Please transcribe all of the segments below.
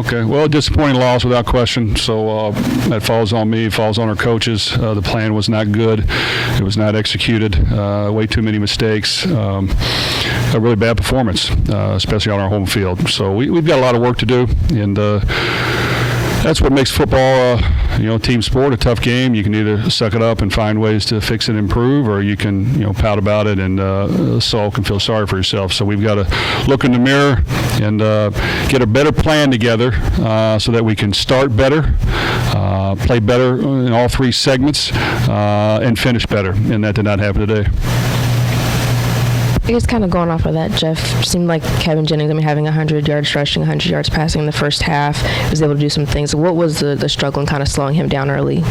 Okay. Well, disappointing loss without question. So that falls on me, falls on our coaches. The plan was not good. It was not executed. Way too many mistakes. A really bad performance, especially on our home field. So we've got a lot of work to do, and that's what makes football, team sport, a tough game. You can either suck it up and find ways to fix it and improve, or you can, pout about it and sulk and feel sorry for yourself. So we've got to look in the mirror and get a better plan together so that we can start better, play better in all three segments, and finish better. And that did not happen today. I guess kind of going off of that, Jeff, seemed like Kevin Jennings, having 100 yards rushing, 100 yards passing in the first half, was able to do some things. What was the struggle in kind of slowing him down early?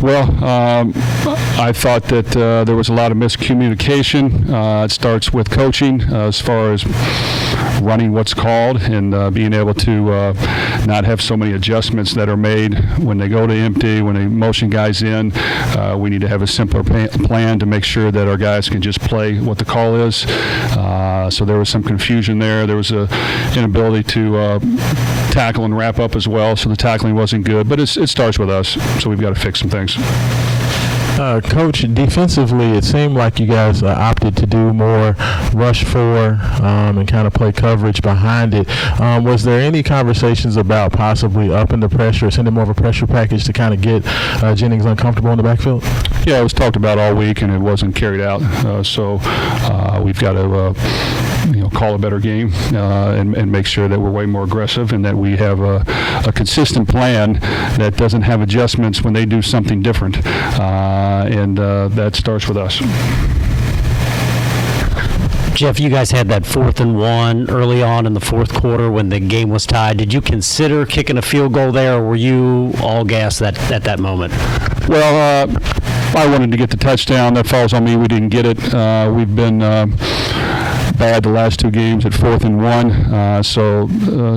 Well, I thought that there was a lot of miscommunication. It starts with coaching as far as running what's called and being able to not have so many adjustments that are made when they go to empty, when they motion guys in. We need to have a simpler plan to make sure that our guys can just play what the call is. So there was some confusion there. There was an inability to tackle and wrap up as well, so the tackling wasn't good. But it starts with us, so we've got to fix some things. Coach, defensively, it seemed like you guys opted to do more rush for and kind of play coverage behind it. Was there any conversations about possibly upping the pressure, sending more of a pressure package to kind of get Jennings uncomfortable in the backfield? Yeah, it was talked about all week, and it wasn't carried out. So we've got to call a better game and make sure that we're way more aggressive and that we have a consistent plan that doesn't have adjustments when they do something different. And that starts with us. Jeff, you guys had that 4th and 1 early on in the fourth quarter when the game was tied. Did you consider kicking a field goal there, or were you all gassed at that moment? Well, I wanted to get the touchdown. That falls on me. We didn't get it. We've been bad the last two games at 4th and 1. So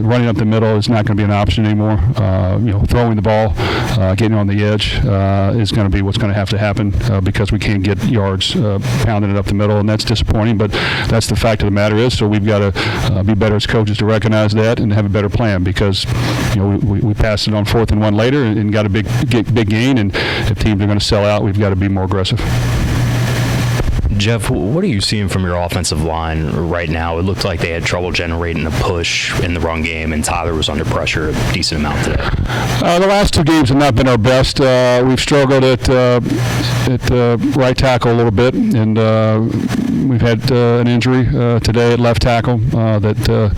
running up the middle is not going to be an option anymore. Throwing the ball, getting on the edge is going to be what's going to have to happen because we can't get yards pounding it up the middle, and that's disappointing. But that's the fact of the matter is. So we've got to be better as coaches to recognize that and have a better plan because we passed it on 4th and 1 later and got a big gain. And if teams are going to sell out, we've got to be more aggressive. Jeff, what are you seeing from your offensive line right now? It looked like they had trouble generating a push in the run game, and Tyler was under pressure a decent amount today. The last two games have not been our best. We've struggled at right tackle a little bit, and we've had an injury today at left tackle that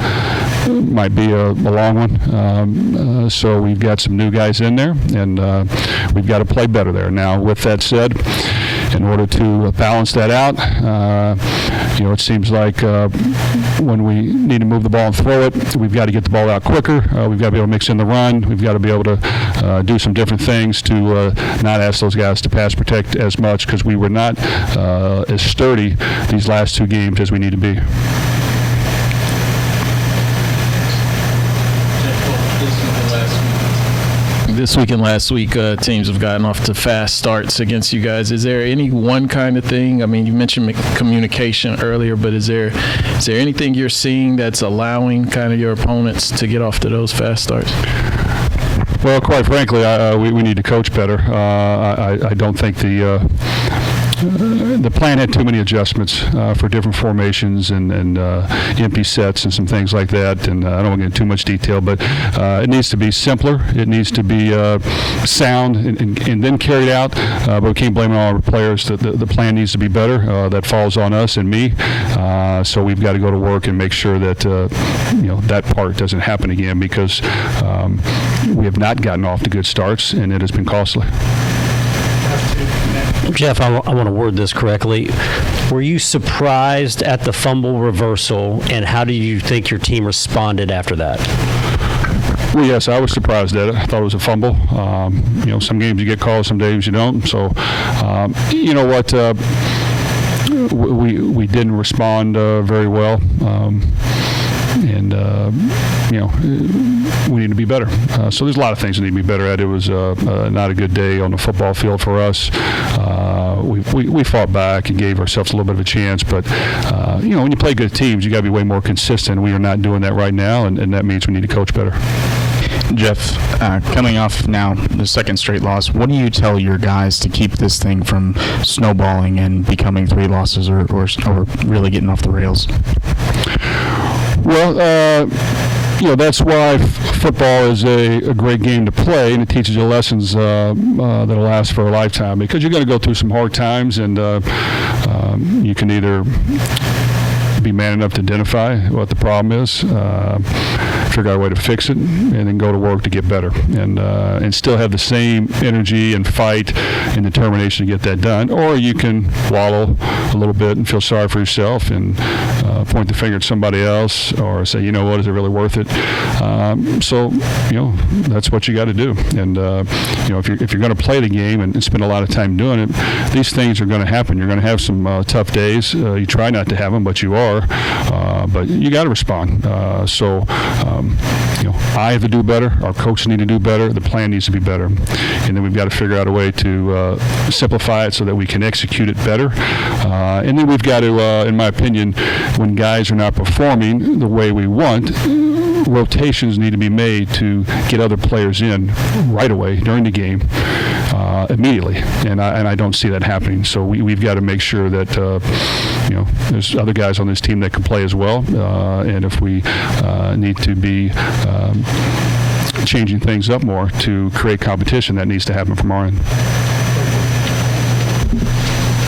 might be a long one. So we've got some new guys in there, and we've got to play better there. Now, with that said, in order to balance that out, it seems like when we need to move the ball and throw it, we've got to get the ball out quicker. We've got to be able to mix in the run. We've got to be able to do some different things to not ask those guys to pass protect as much because we were not as sturdy these last two games as we need to be. This week and last week, teams have gotten off to fast starts against you guys. Is there any one kind of thing? You mentioned communication earlier, but is there anything you're seeing that's allowing kind of your opponents to get off to those fast starts? Well, quite frankly, we need to coach better. I don't think the plan had too many adjustments for different formations and empty sets and some things like that. And I don't want to get into too much detail, but it needs to be simpler. It needs to be sound and then carried out. But we can't blame it on all our players. The plan needs to be better. That falls on us and me. So we've got to go to work and make sure that that part doesn't happen again because we have not gotten off to good starts and it has been costly. Jeff, I want to word this correctly. Were you surprised at the fumble reversal, and how do you think your team responded after that? Well, yes, I was surprised at it. I thought it was a fumble. Some games you get called, some days you don't. So, you know what? We didn't respond very well. We need to be better. So there's a lot of things that need to be better at. It was not a good day on the football field for us. we fought back and gave ourselves a little bit of a chance. But when you play good teams, you got to be way more consistent. We are not doing that right now, and that means we need to coach better. Jeff, coming off now the second straight loss, what do you tell your guys to keep this thing from snowballing and becoming 3 losses or really getting off the rails? Well, that's why football is a great game to play, and it teaches you lessons that'll last for a lifetime, because you're going to go through some hard times, and you can either be man enough to identify what the problem is, figure out a way to fix it, and then go to work to get better, and still have the same energy and fight and determination to get that done. Or you can wallow a little bit and feel sorry for yourself and point the finger at somebody else, or say, you know what, is it really worth it? So that's what you got to do. And if you're going to play the game and spend a lot of time doing it, these things are going to happen. You're going to have some tough days. You try not to have them, but you are. But you got to respond. I have to do better. Our coaches need to do better. The plan needs to be better. And then we've got to figure out a way to simplify it so that we can execute it better. And then we've got to, in my opinion, when guys are not performing the way we want, rotations need to be made to get other players in right away during the game, immediately, and I don't see that happening. So we've got to make sure that there's other guys on this team that can play as well, and if we need to be changing things up more to create competition, that needs to happen from our end.